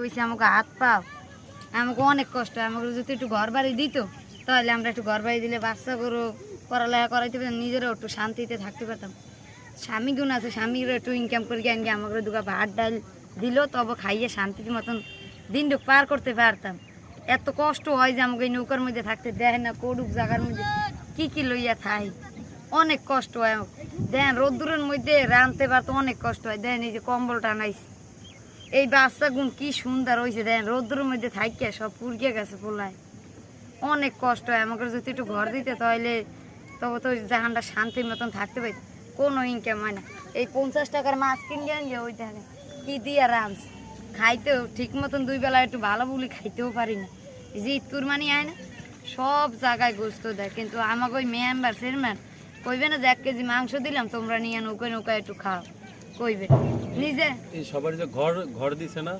হইছে আমাকে হাত পাও আমাকে অনেক কষ্ট আমাকে যদি একটু ঘর বাড়ি দিত তাহলে আমরা একটু ঘর বাড়ি দিলে বাচ্চাগুলো পড়ালেখা করাইতে পারতাম নিজেরও একটু শান্তিতে থাকতে পারতাম। স্বামী গুণ আছে স্বামীরও একটু ইনকাম করে আনগে আমাকে দুগা ভাত ডাল দিল তবে খাইয়ে শান্তির মতন দিনটুক পার করতে পারতাম। এত কষ্ট হয় যে আমাকে এই নৌকার মধ্যে থাকতে দেয় না কোডুক জায়গার মধ্যে কি লইয়া থাই অনেক কষ্ট হয়। দেন রোদ্দুরের মধ্যে রাঁধতে পারতো অনেক কষ্ট হয়। দেন এই যে কম্বলটা আনাইছে এই বাচ্চা গুণ কি সুন্দর হয়েছে দেন রোদ্দুরের মধ্যে থাইকে সব পুড়কে গেছে পোলায় অনেক কষ্ট হয়। আমাকে যদি একটু ঘর দিতে তাহলে তবে তো জাহানটা শান্তির মতন থাকতে পারি। কোনো ইনকাম হয় না। এই 50 টাকার মাছ কিনে আনছে ওই দেখে কি দিয়ে রাঁধ খাইতেও ঠিক মতন 2 বেলা একটু ভালো বলি খাইতেও পারি না। যে ঈদ কুরবানি আয় না সব জায়গায় গোস্ত দেয় কিন্তু আমাকে ওই মেম্বার চেয়ারম্যান কইবে না যে 1 কেজি মাংস দিলাম তোমরা নিয়ে নৌকায় নৌকায় একটু খাও কইবে নিজে এই সবার যে ঘর দিছে না